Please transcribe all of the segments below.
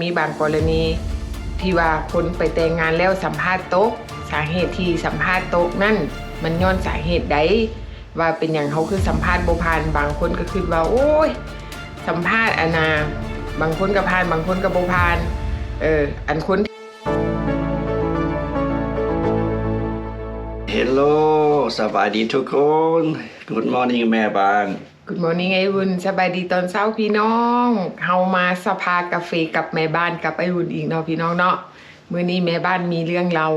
มีบางกรณีที่ว่าคนไปแต่งงานแล้วสัมภาษณ์ตกสาเหตุที่สัมภาษณ์ตกนั่นมันย้อนสาเหตุใดว่าเป็นอย่างเขาคือสัมภาษณ์บ่ผ่านบางคนก็คิดว่าโอ้ยสัมภาษณ์บางคนก็ผ่านบางคนก็บ่ผ่านอันคนเฮลโลสบายดีทุกคน Good morning แม่บ้าน Good morning ไอวุ่นสบายดีตอนเช้าพี่น้องเฮามาสภากาแฟกับแม่บ้านกับไอวุ่นอีกเนาะพี่น้องเนาะมื้อนี้แม่บ้านมีเรื่องเรา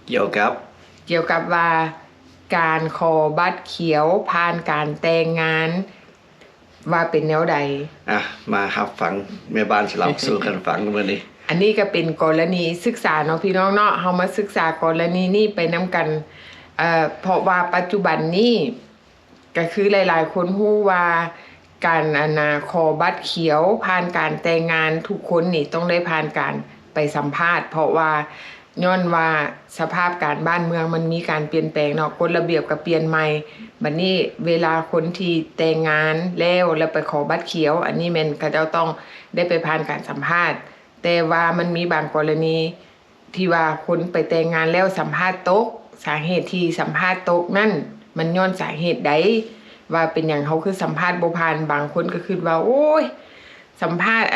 เกี่ยวกับว่าการขอบัตรเขียวผ่านการแต่งงานว่าเป็นแนวใดมารับฟังแม่บ้านสลับสู่กันฟังมื้อนี้อันนี้ก็เป็นกรณีศึกษาเนาะพี่น้องเนาะเฮามาศึกษากรณีนี้ไปนำกันเพราะว่าปัจจุบันนี้ก็คือหลายๆคนฮู้ว่าการขอบัตรเขียวผ่านการแต่งงานทุกคนนี่ต้องได้ผ่านการไปสัมภาษณ์เพราะว่าย้อนว่าสภาพการบ้านเมืองมันมีการเปลี่ยนแปลงเนาะกฎระเบียบก็เปลี่ยนใหม่บัดนี้เวลาคนที่แต่งงานแล้วไปขอบัตรเขียวอันนี้แม่นก็จะต้องได้ไปผ่านการสัมภาษณ์แต่ว่ามันมีบางกรณีที่ว่าคนไปแต่งงานแล้วสัมภาษณ์ตกสาเหตุที่สัมภาษณ์ตกนั่นมันย้อนสาเหตุใดว่าเป็นอย่างเขาคือสัมภาษณ์บ่ผ่านบางคนก็คิดว่าโอ้ยสัมภาษณ์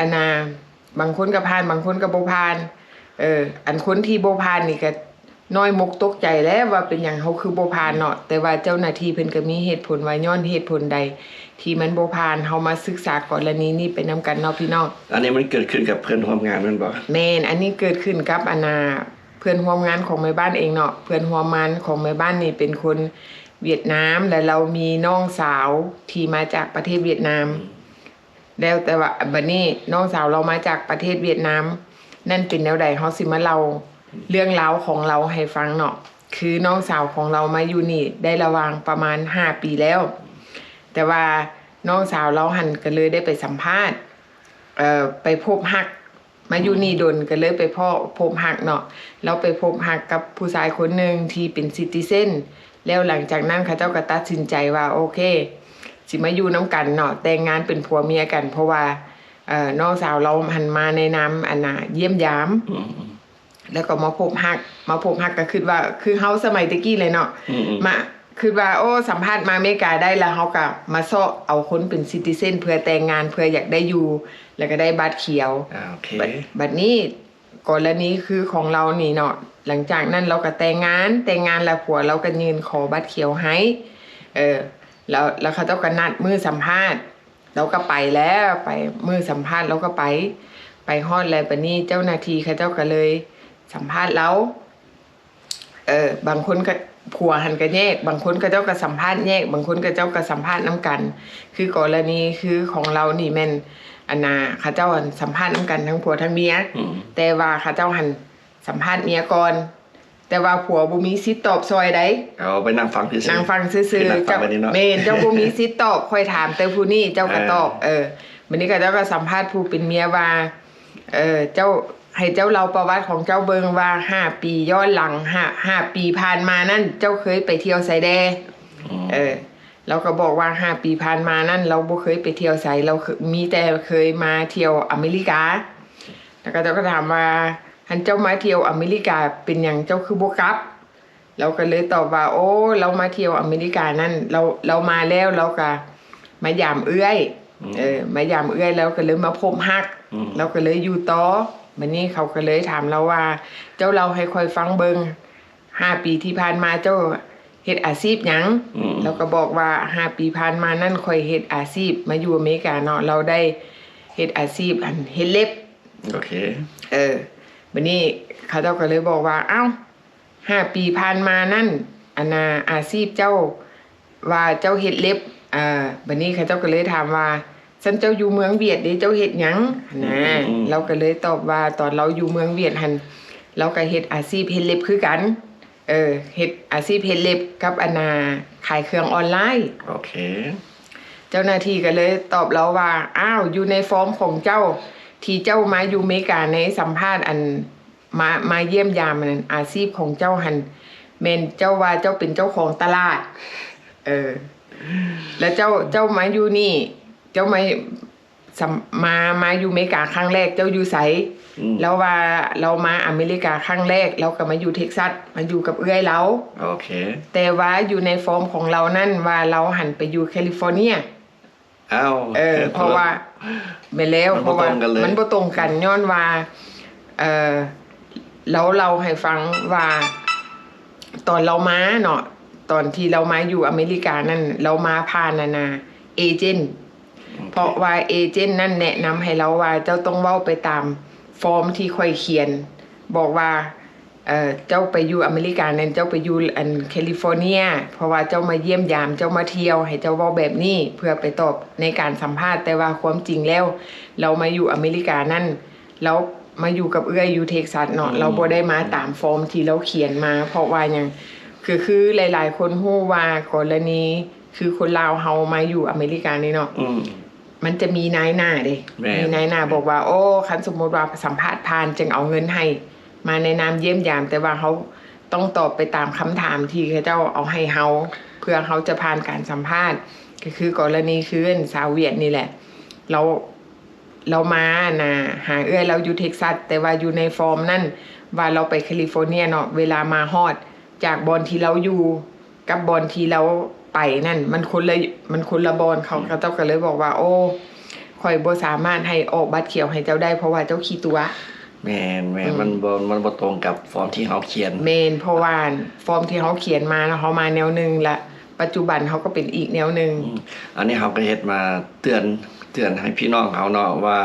บางคนก็ผ่านบางคนก็บ่ผ่านอันคนที่บ่ผ่านนี่ก็น้อยมกตกใจแล้วว่าเป็นอย่างเขาคือบ่ผ่านเนาะแต่ว่าเจ้าหน้าที่เพิ่นก็มีเหตุผลว่าย้อนเหตุผลใดที่มันบ่ผ่านเฮามาศึกษากรณีนี้ไปนำกันเนาะพี่น้องอันนี้มันเกิดขึ้นกับเพื่อนร่วมงานมันบ่แม่นอันนี้เกิดขึ้นกับเพื่อนร่วมงานของแม่บ้านเองเนาะเพื่อนร่วมงานของแม่บ้านนี่เป็นคนเวียดนามและเรามีน้องสาวที่มาจากประเทศเวียดนามแล้วแต่ว่าบัดนี้น้องสาวเรามาจากประเทศเวียดนามนั่นเป็นแนวใดเฮาสิมาเล่าเรื่องราวของเราให้ฟังเนาะคือน้องสาวของเรามาอยู่นี่ได้ระวางประมาณ5ปีแล้วแต่ว่าน้องสาวเราหันก็เลยได้ไปสัมภาษณ์ไปพบฮักมาอยู่นี่ดนก็เลยไปพบฮักเนาะแล้วไปพบฮักกับผู้ชายคนหนึ่งที่เป็นซิติเซนแล้วหลังจากนั้นเขาเจ้าก็ตัดสินใจว่าโอเคสิมาอยู่น้ำกันเนาะแต่งงานเป็นผัวเมียกันเพราะว่าน้องสาวเราหันมาในนามเยี่ยมยามแล้วก็มาพบฮักก็คิดว่าคือเฮาสมัยตะกี้เลยเนาะมาคิดว่าโอ้สัมภาษณ์มาอเมริกาได้แล้วเฮาก็มาซ้อเอาคนเป็นซิติเซนเพื่อแต่งงานเพื่ออยากได้อยู่แล้วก็ได้บัตรเขียวโอเคบัดนี้กรณีคือของเรานี่เนาะหลังจากนั้นเราก็แต่งงานแล้วผัวเราก็ยืนขอบัตรเขียวให้แล้วเขาเจ้าก็นัดมื้อสัมภาษณ์เราก็ไปแล้วไปมื้อสัมภาษณ์เราก็ไปฮอดแล้วบัดนี้เจ้าหน้าที่เขาเจ้าก็เลยสัมภาษณ์เราบางคนก็ผัวหันก็แยกบางคนก็เจ้าก็สัมภาษณ์แยกบางคนก็เจ้าก็สัมภาษณ์นำกันคือกรณีคือของเรานี่แม่นเขาเจ้าสัมภาษณ์นำกันทั้งผัวทั้งเมียแต่ว่าเขาเจ้าหันสัมภาษณ์เมียก่อนแต่ว่าผัวบ่มีสิทธิ์ตอบซอยใดไปนั่งฟังซื่อๆนั่งฟังซื่อๆเจ้าแม่นเจ้าบ่มีสิทธิ์ตอบค่อยถามแต่ผู้นี้เจ้าก็ตอบบัดนี้ก็เจ้าก็สัมภาษณ์ผู้เป็นเมียว่าเจ้าให้เจ้าเราประวัติของเจ้าเบิงว่า5ปีย้อนหลัง5ปีผ่านมานั่นเจ้าเคยไปเที่ยวไสแดเราก็บอกว่า5ปีผ่านมานั่นเราบ่เคยไปเที่ยวไสเรามีแต่เคยมาเที่ยวอเมริกาแล้วก็เจ้าก็ถามว่าหันเจ้ามาเที่ยวอเมริกาเป็นหยังเจ้าคือบ่กลับเราก็เลยตอบว่าโอ้เรามาเที่ยวอเมริกานั่นเรามาแล้วเราก็มายามเอื้อยมายามเอื้อยแล้วก็เลยมาพบฮักเราก็เลยอยู่ต่อบัดนี้เขาก็เลยถามเราว่าเจ้าเราให้ค่อยฟังเบิง5ปีที่ผ่านมาเจ้าเฮ็ดอาชีพหยังเราก็บอกว่า5ปีผ่านมานั่นค่อยเฮ็ดอาชีพมาอยู่อเมริกาเนาะเราได้เฮ็ดอาชีพเฮ็ดเล็บโอเคบัดนี้เขาเจ้าก็เลยบอกว่าเอ้า5ปีผ่านมานั่นอาชีพเจ้าว่าเจ้าเฮ็ดเล็บบัดนี้เขาเจ้าก็เลยถามว่าฉันเจ้าอยู่เมืองเวียดเด้เจ้าเฮ็ดหยังเราก็เลยตอบว่าตอนเราอยู่เมืองเวียดหั่นเราก็เฮ็ดอาชีพเฮ็ดเล็บคือกันเฮ็ดอาชีพเฮ็ดเล็บกับขายเครื่องออนไลน์โอเคเจ้าหน้าที่ก็เลยตอบเราว่าอ้าวอยู่ในฟอร์มของเจ้าที่เจ้ามาอยู่อเมริกาในสัมภาษณ์มาเยี่ยมยามนั่นอาชีพของเจ้าหั่นแม่นเจ้าว่าเจ้าเป็นเจ้าของตลาดแล้วเจ้ามาอยู่นี่เจ้ามา มาอยู่อเมริกาครั้งแรกเจ้าอยู่ไสแล้วว่าเรามาอเมริกาครั้งแรกเราก็มาอยู่เท็กซัสมาอยู่กับเอื้อยเราโอเคแต่ว่าอยู่ในฟอร์มของเรานั่นว่าเราหันไปอยู่แคลิฟอร์เนียอ้าวเพราะว่าไปแล้วเพราะว่ามันบ่ตรงกันย้อนว่าเราให้ฟังว่าตอนเรามาเนาะตอนที่เรามาอยู่อเมริกานั่นเรามาผ่านเอเจนต์เพราะว่าเอเจนต์นั่นแนะนำให้เราว่าเจ้าต้องเว้าไปตามฟอร์มที่ค่อยเขียนบอกว่าเจ้าไปอยู่อเมริกานั่นเจ้าไปอยู่แคลิฟอร์เนียเพราะว่าเจ้ามาเยี่ยมยามเจ้ามาเที่ยวให้เจ้าเว้าแบบนี้เพื่อไปตอบในการสัมภาษณ์แต่ว่าความจริงแล้วเรามาอยู่อเมริกานั่นแล้วมาอยู่กับเอื้อยอยู่เท็กซัสเนาะเราบ่ได้มาตามฟอร์มที่เราเขียนมาเพราะว่าหยังคือหลายๆคนฮู้ว่ากรณีคือคนลาวเฮามาอยู่อเมริกานี่เนาะมันจะมีนายหน้าเด้มีนายหน้าบอกว่าโอ้คันสมมุติว่าสัมภาษณ์ผ่านจึงเอาเงินให้มาในนามเยี่ยมยามแต่ว่าเขาต้องตอบไปตามคำถามที่เขาเจ้าเอาให้เฮาเพื่อเขาจะผ่านการสัมภาษณ์ก็คือกรณีคือสาวเวียดนี่แหละเรามาหาเอื้อยเราอยู่เท็กซัสแต่ว่าอยู่ในฟอร์มนั่นว่าเราไปแคลิฟอร์เนียเนาะเวลามาฮอดจากบอนที่เราอยู่กับบอนที่เราไปนั่นมันคนละบอนเขาเจ้าก็เลยบอกว่าโอ้ข่อยบ่สามารถให้ออกบัตรเขียวให้เจ้าได้เพราะว่าเจ้าขี้ตัวแม่นมันบ่ตรงกับฟอร์มที่เฮาเขียนแม่นเพราะว่าฟอร์มที่เฮาเขียนมาเฮามาแนวนึงละปัจจุบันเฮาก็เป็นอีกแนวนึงอันนี้เฮาก็เฮ็ดมาเตือนให้พี่น้องเฮาเนาะว่า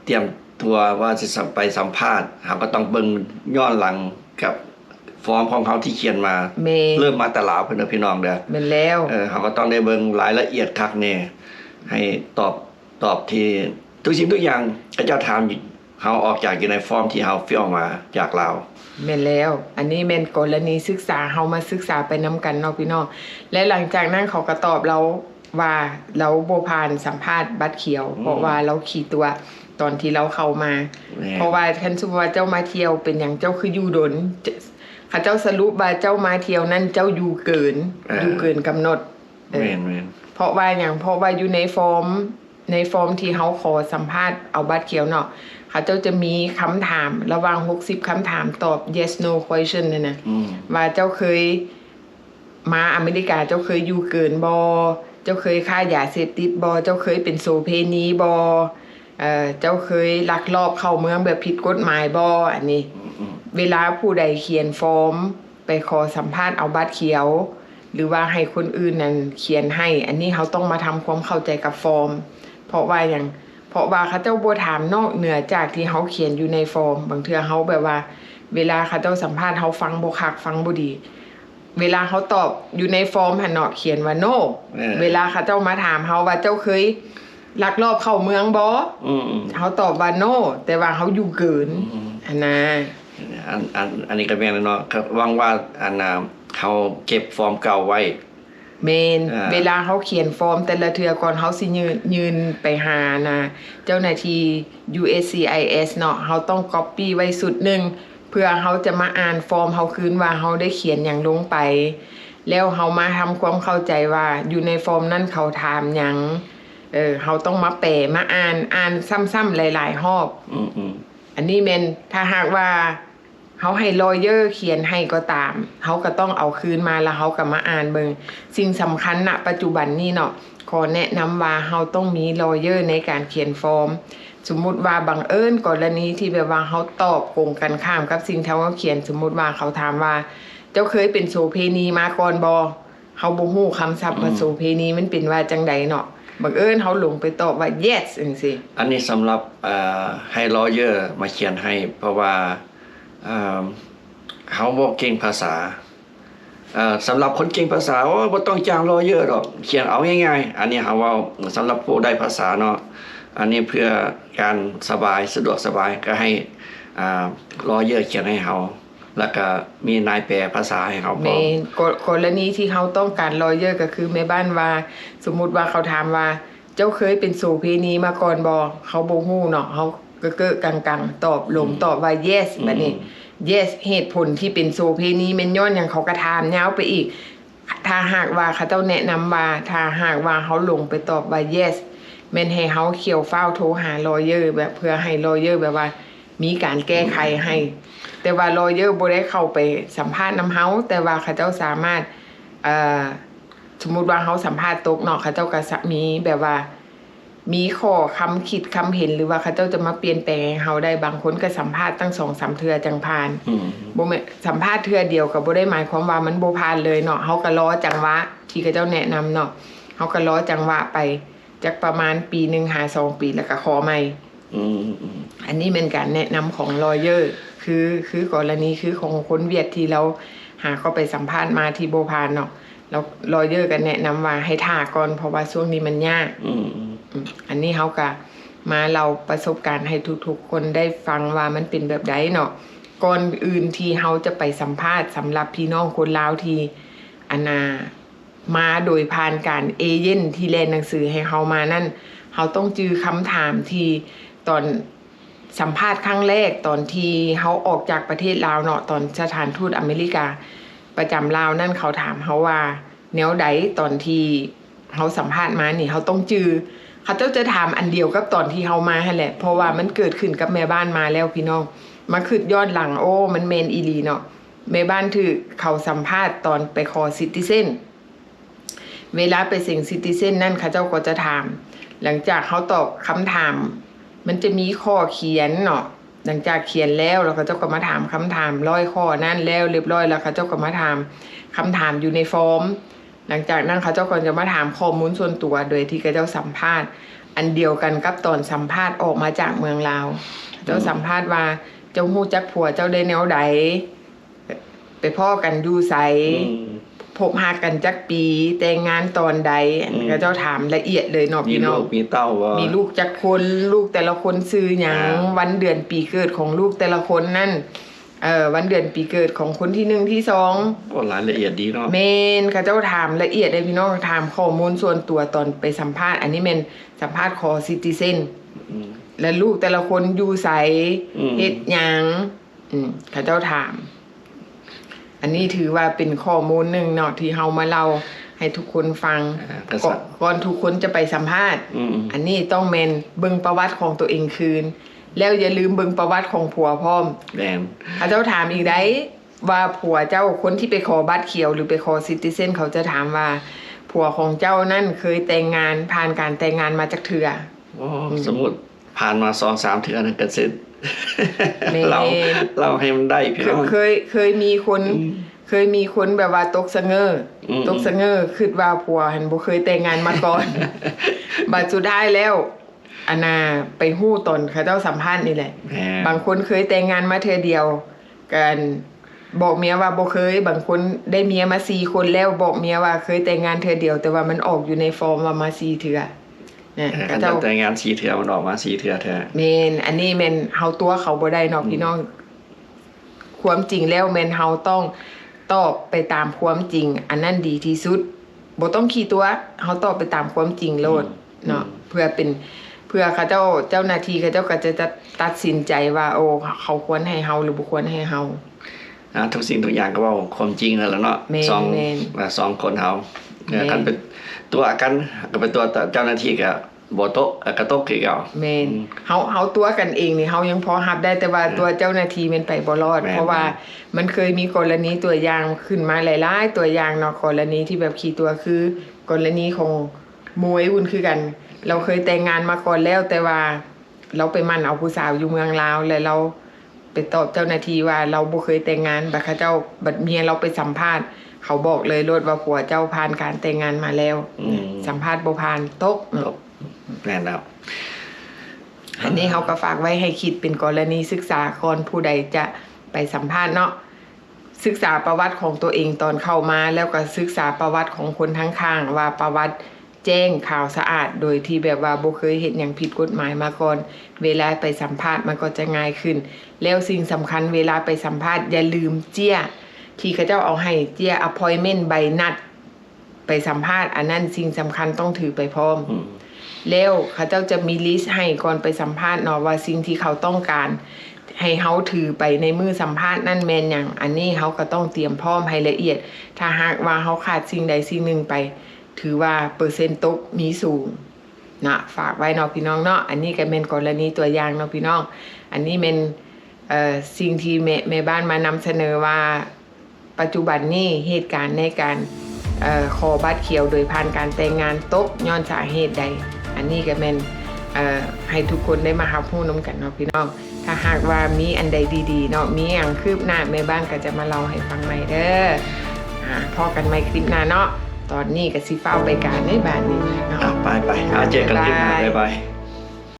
เตรียมตัวว่าสิไปสัมภาษณ์เฮาก็ต้องเบิ่งย้อนหลังกับฟอร์มของเขาที่เขียนมาเริ่มมาแต่ลาวเพิ่นเด้อพี่น้องเด้อแม่นแล้วเฮาก็ต้องได้เบิ่งรายละเอียดคักแน่ให้ตอบที่ทุกสิ่งทุกอย่างก็เจ้าถามเฮาออกจากอยู่ในฟอร์มที่เฮาฟิลมาจากลาวแม่นแล้วอันนี้แม่นกรณีศึกษาเฮามาศึกษาไปนํกันเนาะพี่น้องและหลังจากนั้นเขาก็ตอบเราว่าเราบ่ผ่านสัมภาษณ์บัตรเขียวเพราะว่าเราขี้ตัวตอนที่เราเข้ามาเพราะว่าคันสมมุติว่าเจ้ามาเที่ยวเป็นหยังเจ้าคืออยู่ดนเขาเจ้าสรุปว่าเจ้ามาเที่ยวนั้นเจ้าอยู่เกินกำหนดเพราะว่าหยังเพราะว่าอยู่ในฟอร์มที่เฮาขอสัมภาษณ์เอาบัตรเขียวเนาะเขาเจ้าจะมีคำถามระหว่าง60คำถามตอบ yes no question นั่นน่ะว่าเจ้าเคยมาอเมริกาเจ้าเคยอยู่เกินบ่เจ้าเคยค้ายาเสพติดบ่เจ้าเคยเป็นโสเภณีบ่เจ้าเคยลักลอบเข้าเมืองแบบผิดกฎหมายบ่อันนี้เวลาผู้ใดเขียนฟอร์มไปขอสัมภาษณ์เอาบัตรเขียวหรือว่าให้คนอื่นนั้นเขียนให้อันนี้เขาต้องมาทำความเข้าใจกับฟอร์มเพราะว่าเขาเจ้าบ่ถามนอกเหนือจากที่เขาเขียนอยู่ในฟอร์มบางเทื่อเขาแบบว่าเวลาเขาเจ้าสัมภาษณ์เขาฟังบ่คักฟังบ่ดีเวลาเขาตอบอยู่ในฟอร์มหั่นเนาะเขียนว่า no เวลาเขาเจ้ามาถามเขาว่าเจ้าเคยลักลอบเข้าเมืองบ่เขาตอบว่า no แต่ว่าเขาอยู่เกินอันอันนี้ก็แม่นเนาะหวังว่าเขาเก็บฟอร์มเก่าไว้เมนเวลาเขาเขียนฟอร์มแต่ละเทื่อก่อนเขาสิยืนไปหาเจ้าหน้าที่ USCIS เนาะเขาต้องก๊อปปี้ไว้สุดนึงเพื่อเขาจะมาอ่านฟอร์มเขาคืนว่าเขาได้เขียนหยังลงไปแล้วเขามาทำความเข้าใจว่าอยู่ในฟอร์มนั้นเขาถามหยังเขาต้องมาแปลมาอ่านซ้ำๆหลายๆรอบอันนี้แม่นถ้าหากว่าเขาให้ลอเยอร์เขียนให้ก็ตามเขาก็ต้องเอาคืนมาแล้วเขาก็มาอ่านเบิ่งสิ่งสำคัญณปัจจุบันนี้เนาะขอแนะนำว่าเขาต้องมีลอเยอร์ในการเขียนฟอร์มสมมุติว่าบังเอิญกรณีที่แบบว่าเขาตอบตรงกันข้ามกับสิ่งที่เขาเขียนสมมุติว่าเขาถามว่าเจ้าเคยเป็นโสเภณีมาก่อนบ่เขาบ่ฮู้คำศัพท์ว่าโสเภณีมันเป็นว่าจังใดเนาะบังเอิญเขาลงไปตอบว่า yes จังซี่อันนี้สำหรับให้ลอเยอร์มาเขียนให้เพราะว่าเขาบ่เก่งภาษาสำหรับคนเก่งภาษาบ่ต้องจ้างลอเยอร์หรอกเขียนเอาง่ายๆอันนี้เขาว่าสำหรับผู้ได้ภาษาเนาะอันนี้เพื่อการสบายสะดวกสบายก็ให้ลอเยอร์เขียนให้เขาแล้วก็มีนายแปลภาษาให้เขาพร้อมกรณีที่เขาต้องการลอเยอร์ก็คือแม่บ้านว่าสมมุติว่าเขาถามว่าเจ้าเคยเป็นโสเภณีมาก่อนบ่เขาบ่ฮู้เนาะเขาก็กังๆตอบว่า yes บัดนี้ yes เหตุผลที่เป็นโสเภณีแม่นย้อนหยังเขาก็ถามยาวไปอีกถ้าหากว่าเขาเจ้าแนะนำว่าถ้าหากว่าเขาลงไปตอบว่า yes แม่นให้เฮาเขียวเฝ้าวโทรหาลอเยอร์แบบเพื่อให้ลอเยอร์แบบว่า มีการแก้ไขให้ แต่ว่าลอเยอร์บ่ได้เข้าไปสัมภาษณ์นำเฮาแต่ว่าเขาเจ้าสามารถสมมุติว่าเฮาสัมภาษณ์ตกเนาะเขาเจ้าก็มีแบบว่า มีข้อคำคิดคำเห็นหรือว่าเขาเจ้าจะมาเปลี่ยนแปลงให้เฮาได้บางคนก็สัมภาษณ์ตั้ง 2-3 เทื่อจังผ่านบ่แม่นสัมภาษณ์เทื่อเดียวก็บ่ได้หมายความว่ามันบ่ผ่านเลยเนาะเฮาก็รอจังหวะที่เขาเจ้าแนะนำเนาะเฮาก็รอจังหวะไปจักประมาณปีหนึ่งหา2 ปีแล้วก็ขอใหม่อันนี้เป็นการแนะนำของลอเยอร์คือกรณีคือของคนเวียดที่เราหาเข้าไปสัมภาษณ์มาที่บ่ผ่านเนาะแล้วลอเยอร์ก็แนะนำว่าให้ท่าก่อนเพราะว่าช่วงนี้มันยากอันนี้เฮาก็มาเราประสบการณ์ให้ทุกๆคนได้ฟังว่ามันเป็นแบบใดเนาะก่อนอื่นที่เฮาจะไปสัมภาษณ์สำหรับพี่น้องคนลาวที่มาโดยผ่านการเอเย่นที่แลนหนังสือให้เฮามานั่นเฮาต้องจื้อคำถามที่ตอนสัมภาษณ์ครั้งแรกตอนที่เฮาออกจากประเทศลาวเนาะตอนสถานทูตอเมริกาประจำลาวนั่นเขาถามเฮาว่าแนวใดตอนที่เฮาสัมภาษณ์มานี่เฮาต้องจื้อเขาเจ้าจะถามอันเดียวกับตอนที่เฮามาหั่นแหละเพราะว่ามันเกิดขึ้นกับแม่บ้านมาแล้วพี่น้องมาคิดย้อนหลังโอ้มันแม่นอีหลีเนาะแม่บ้านถือเขาสัมภาษณ์ตอนไปขอซิติเซนเวลาไปเซ็นซิติเซนนั่นเขาเจ้าก็จะถามหลังจากเขาตอบคำถามมันจะมีข้อเขียนเนาะหลังจากเขียนแล้วเขาเจ้าก็มาถามคำถาม100 ข้อนั่นแล้วเรียบร้อยแล้วเขาเจ้าก็มาถามคำถามอยู่ในฟอร์มหลังจากนั้นเขาเจ้าก็จะมาถามข้อมูลส่วนตัวโดยที่เขาเจ้าสัมภาษณ์อันเดียวกันกับตอนสัมภาษณ์ออกมาจากเมืองลาวเจ้าสัมภาษณ์ว่าเจ้าฮู้จักผัวเจ้าได้แนวใดไปพ้อกันอยู่ไสพบหากันจักปีแต่งงานตอนใดก็เจ้าถามละเอียดเลยเนาะพี่น้องมีเต้าว่ามีลูกจักคนลูกแต่ละคนชื่อหยังวันเดือนปีเกิดของลูกแต่ละคนนั่นวันเดือนปีเกิดของคนที่1ที่2ก็รายละเอียดดีเนาะแม่นเขาเจ้าถามละเอียดเลยพี่น้องถามข้อมูลส่วนตัวตอนไปสัมภาษณ์อันนี้แม่นสัมภาษณ์ขอซิติเซนและลูกแต่ละคนอยู่ไสเฮ็ดหยังเขาเจ้าถามอันนี้ถือว่าเป็นข้อมูลหนึ่งเนาะที่เฮามาเล่าให้ทุกคนฟังก่อนทุกคนจะไปสัมภาษณ์อันนี้ต้องแม่นเบิ่งประวัติของตัวเองคืนแล้วอย่าลืมเบิ่งประวัติของผัวพร้อมแม่นเจ้าถามอีกได้ว่าผัวเจ้าคนที่ไปขอบัตรเขียวหรือไปขอซิติเซนเขาจะถามว่าผัวของเจ้านั่นเคยแต่งงานผ่านการแต่งงานมาจากเถื่อสมมุติผ่านมา 2-3 เทื่อนึงก็เสร็จเราให้มันได้พี่น้องเคยมีคนแบบว่าตกสะเง้อคิดว่าผัวหันบ่เคยแต่งงานมาก่อน บัดสุดท้ายแล้วไปฮู้ตนเขาเจ้าสัมภาษณ์นี่แหละบางคนเคยแต่งงานมาเทื่อเดียวกันบอกเมียว่าบ่เคยบางคนได้เมียมา4 คนแล้วบอกเมียว่าเคยแต่งงานเทื่อเดียวแต่ว่ามันออกอยู่ในฟอร์มว่ามา4 เทื่อเขาเจ้าแต่งงาน4 เทื่อมันออกมา4 เทื่อแท้แม่นอันนี้แม่นเฮาตัวเขาบ่ได้เนาะพี่น้องความจริงแล้วแม่นเฮาต้องตอบไปตามความจริงอันนั้นดีที่สุดบ่ต้องขี้ตัวเฮาตอบไปตามความจริงโลดเนาะเพื่อเขาเจ้าหน้าที่เขาเจ้าก็จะตัดสินใจว่าโอ้เขาควรให้เฮาหรือบ่ควรให้เฮาทุกสิ่งทุกอย่างก็เว้าความจริงนั่นแหละเนาะ2คนเฮาคันเป็นตัวกันก็เป็นตัวเจ้าหน้าที่ก็บ่ตกกระตกคือเก่าแม่นเฮาตัวกันเองนี่เฮายังพอรับได้แต่ว่าตัวเจ้าหน้าที่มันไปบ่รอดเพราะว่ามันเคยมีกรณีตัวอย่างขึ้นมาหลายๆตัวอย่างเนาะกรณีที่แบบขี้ตัวคือกรณีของมวยอุ่นคือกันเราเคยแต่งงานมาก่อนแล้วแต่ว่าเราไปมั่นเอาผู้สาวอยู่เมืองลาวแล้วเราไปตอบเจ้าหน้าที่ว่าเราบ่เคยแต่งงานบัดเขาเจ้าบัดเมียเราไปสัมภาษณ์เขาบอกเลยโลดว่าผัวเจ้าผ่านการแต่งงานมาแล้วสัมภาษณ์บ่ผ่านตกแน่นอนอันนี้เขาก็ฝากไว้ให้คิดเป็นกรณีศึกษาก่อนผู้ใดจะไปสัมภาษณ์เนาะศึกษาประวัติของตัวเองตอนเข้ามาแล้วก็ศึกษาประวัติของคนทั้งข้างว่าประวัติแจ้งข่าวสะอาดโดยที่แบบว่าบ่เคยเฮ็ดหยังผิดกฎหมายมาก่อนเวลาไปสัมภาษณ์มันก็จะง่ายขึ้นแล้วสิ่งสำคัญเวลาไปสัมภาษณ์อย่าลืมเจี้ยที่เขาเจ้าเอาให้เจี้ย appointment ใบนัดไปสัมภาษณ์อันนั้นสิ่งสำคัญต้องถือไปพร้อมแล้วเขาเจ้าจะมีลิสต์ให้ก่อนไปสัมภาษณ์เนาะว่าสิ่งที่เขาต้องการให้เฮาถือไปในมือสัมภาษณ์นั่นแม่นหยังอันนี้เฮาก็ต้องเตรียมพร้อมให้ละเอียดถ้าหากว่าเฮาขาดสิ่งใดสิ่งหนึ่งไปถือว่าเปอร์เซ็นต์ตกมีสูง นะฝากไว้เนาะพี่น้องเนาะอันนี้ก็เป็นกรณีตัวอย่างเนาะพี่น้อง อันนี้เป็นสิ่งที่แม่บ้านมานำเสนอว่าปัจจุบันนี้เหตุการณ์ในการขอบัตรเขียวโดยผ่านการแต่งงานตกย้อนสาเหตุใด อันนี้ก็เป็นให้ทุกคนได้มาหาผู้นำกันเนาะพี่น้องถ้าหากว่ามีอันใดดีๆเนาะมีอย่างคืบหน้าแม่บ้านก็จะมาเล่าให้ฟังใหม่เด้อพอกันใหม่คลิปหน้าเนาะตอนนี้ก็สิเฝ้าไปการในบ้านนี้เนาะ ไปเจอกันคลิปหน้าบ๊ายบาย